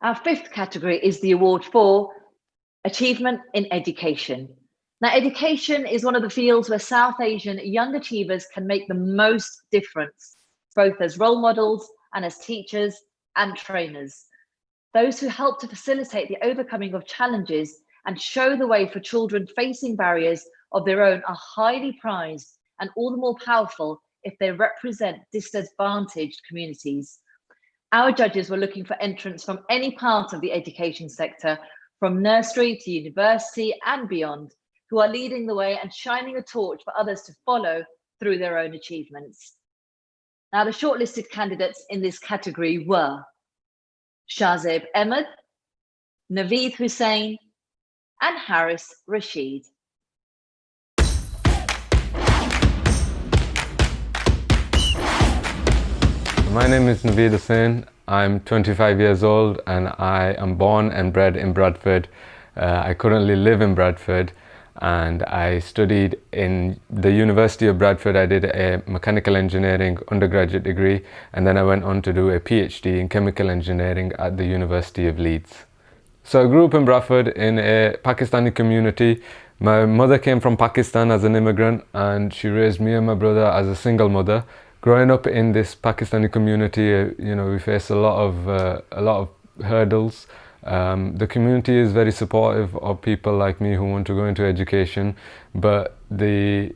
Our fifth category is the award for Achievement in Education. Now, education is one of the fields where South Asian young achievers can make the most difference, both as role models and as teachers and trainers. Those who help to facilitate the overcoming of challenges and show the way for children facing barriers of their own are highly prized and all the more powerful if they represent disadvantaged communities. Our judges were looking for entrants from any part of the education sector, from nursery to university and beyond, who are leading the way and shining a torch for others to follow through their own achievements. Now, the shortlisted candidates in this category were Shahzeb Ahmed, Naveed Hussain, and Haris Rashid. My name is Naveed Hussain. I'm 25 years old and I am born and bred in Bradford. I currently live in Bradford and I studied in the University of Bradford. I did a mechanical engineering undergraduate degree and then I went on to do a PhD in chemical engineering at the University of Leeds. So I grew up in Bradford in a Pakistani community. My mother came from Pakistan as an immigrant and she raised me and my brother as a single mother. Growing up in this Pakistani community, we face a lot of hurdles. The community is very supportive of people like me who want to go into education, but the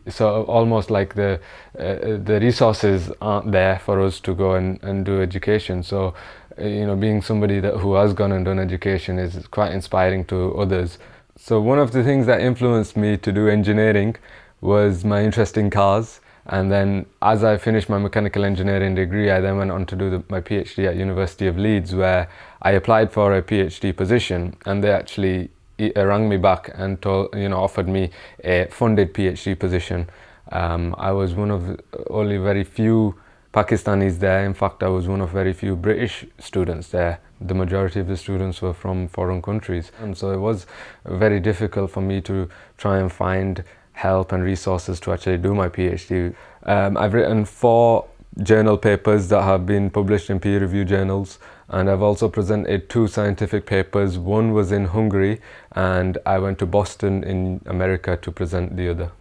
resources aren't there for us to go and do education. So, being somebody who has gone and done education is quite inspiring to others. So one of the things that influenced me to do engineering was my interest in cars. And then as I finished my mechanical engineering degree, I then went on to do my PhD at University of Leeds, where I applied for a PhD position and they actually rang me back and offered me a funded PhD position. I was one of only very few Pakistanis there. In fact, I was one of very few British students there. The majority of the students were from foreign countries. And so it was very difficult for me to try and find help and resources to actually do my PhD. I've written 4 journal papers that have been published in peer-reviewed journals, and I've also presented 2 scientific papers. One was in Hungary and I went to Boston in America to present the other.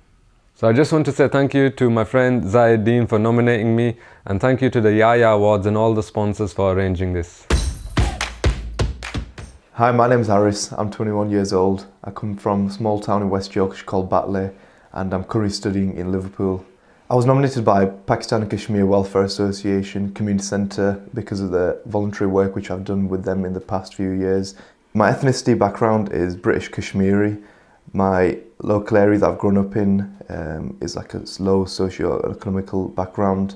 So I just want to say thank you to my friend Zayed for nominating me, and thank you to the YAYA Awards and all the sponsors for arranging this. Hi, my name's Haris. I'm 21 years old. I come from a small town in West Yorkshire called Batley, and I'm currently studying in Liverpool. I was nominated by Pakistan Kashmir Welfare Association Community Centre because of the voluntary work which I've done with them in the past few years. My ethnicity background is British Kashmiri. My local area that I've grown up in is like a low socio-economical background,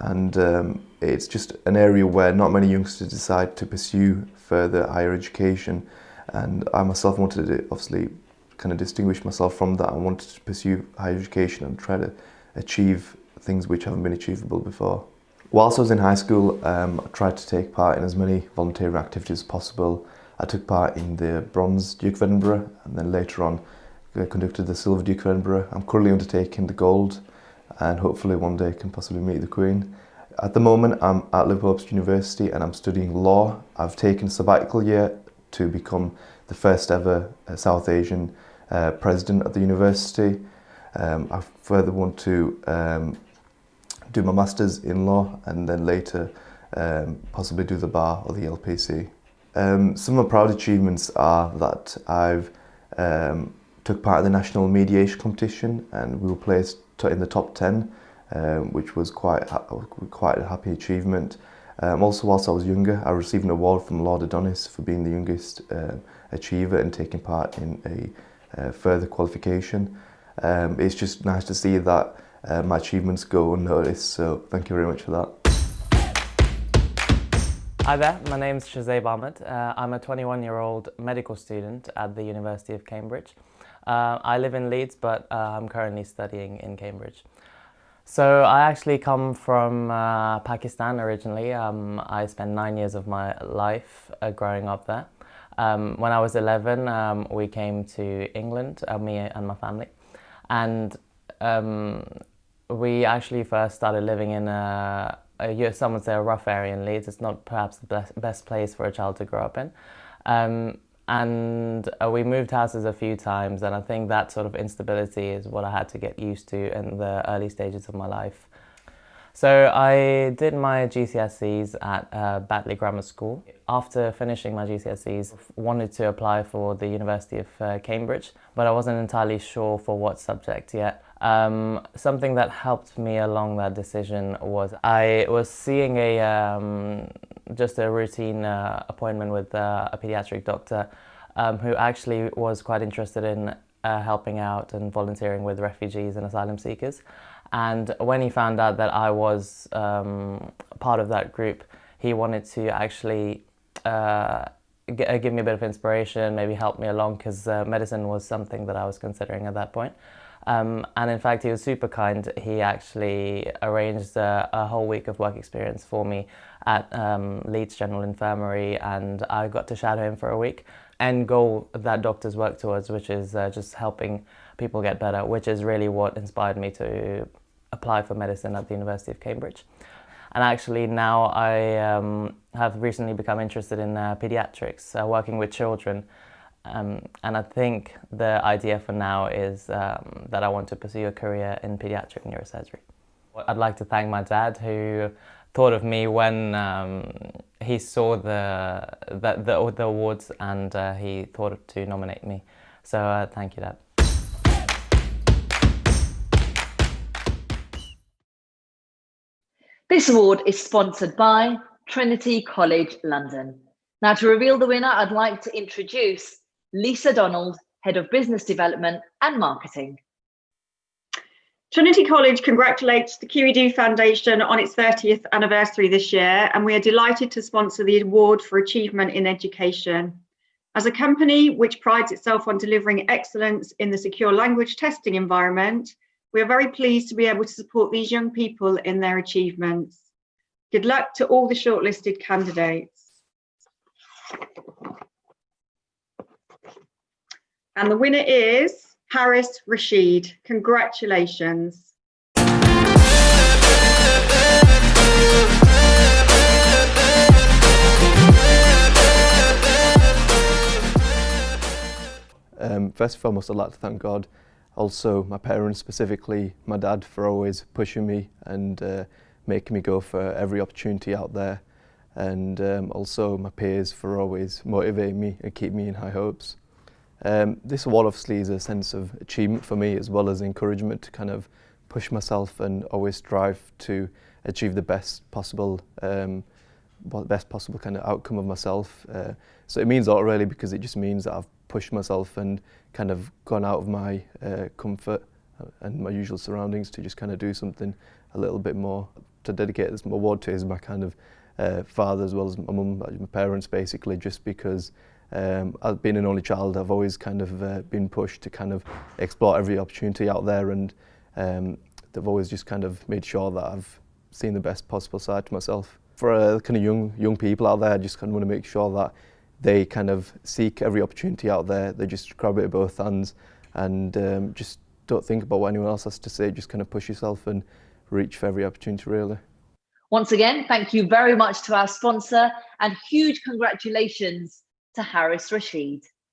and it's just an area where not many youngsters decide to pursue further higher education, and I myself wanted to obviously kind of distinguish myself from that. I wanted to pursue higher education and try to achieve things which haven't been achievable before. Whilst I was in high school, I tried to take part in as many volunteering activities as possible. I took part in the Bronze Duke of Edinburgh and then later on conducted the Silver Duke of Edinburgh. I'm currently undertaking the Gold and hopefully one day can possibly meet the Queen. At the moment I'm at Liverpool University and I'm studying law. I've taken a sabbatical year to become the first ever South Asian president of the university. I further want to do my Masters in law and then later possibly do the bar or the LPC. Some of my proud achievements are that I've took part in the national mediation competition and we were placed in the top 10, which was quite a happy achievement. Also, whilst I was younger, I received an award from Lord Adonis for being the youngest achiever and taking part in a further qualification. It's just nice to see that my achievements go unnoticed, so thank you very much for that. Hi there, my name's Shahzeb Ahmed. I'm a 21-year-old medical student at the University of Cambridge. I live in Leeds, but I'm currently studying in Cambridge. So I actually come from Pakistan originally. I spent 9 years of my life growing up there. When I was 11, we came to England, me and my family. And we actually first started living in a some would say a rough area in Leeds. It's not perhaps the best place for a child to grow up in. And we moved houses a few times, and I think that sort of instability is what I had to get used to in the early stages of my life. So I did my GCSEs at Batley Grammar School. After finishing my GCSEs, wanted to apply for the University of Cambridge, but I wasn't entirely sure for what subject yet. Something that helped me along that decision was I was seeing just a routine appointment with a pediatric doctor who actually was quite interested in helping out and volunteering with refugees and asylum seekers. And when he found out that I was part of that group, he wanted to actually give me a bit of inspiration, maybe help me along, because medicine was something that I was considering at that point. And in fact, he was super kind. He actually arranged a whole week of work experience for me at Leeds General Infirmary, and I got to shadow him for a week. End goal that doctors work towards, which is just helping people get better, which is really what inspired me to apply for medicine at the University of Cambridge. And actually now I have recently become interested in pediatrics, working with children. And I think the idea for now is that I want to pursue a career in pediatric neurosurgery. I'd like to thank my dad, who thought of me when he saw the awards, and he thought to nominate me. So thank you, Dad. This award is sponsored by Trinity College London. Now, to reveal the winner, I'd like to introduce Lisa Donald, Head of Business Development and Marketing. Trinity College congratulates the QED Foundation on its 30th anniversary this year, and we are delighted to sponsor the award for achievement in education. As a company which prides itself on delivering excellence in the secure language testing environment, we are very pleased to be able to support these young people in their achievements. Good luck to all the shortlisted candidates. And the winner is Harris Rashid. Congratulations. First and foremost, I'd like to thank God. Also, my parents, specifically my dad, for always pushing me and making me go for every opportunity out there. And also my peers for always motivating me and keep me in high hopes. This award obviously is a sense of achievement for me, as well as encouragement to kind of push myself and always strive to achieve the best possible kind of outcome of myself. So it means a lot really, because it just means that I've pushed myself and kind of gone out of my comfort and my usual surroundings to just kind of do something a little bit more. To dedicate this award to is my kind of father, as well as my mum, my parents, basically, just because I've been an only child. I've always kind of been pushed to kind of explore every opportunity out there, and they've always just kind of made sure that I've seen the best possible side to myself. For kind of young people out there, I just kind of want to make sure that they kind of seek every opportunity out there. They just grab it with both hands and just don't think about what anyone else has to say. Just kind of push yourself and reach for every opportunity, really. Once again, thank you very much to our sponsor, and huge congratulations to Harris Rashid.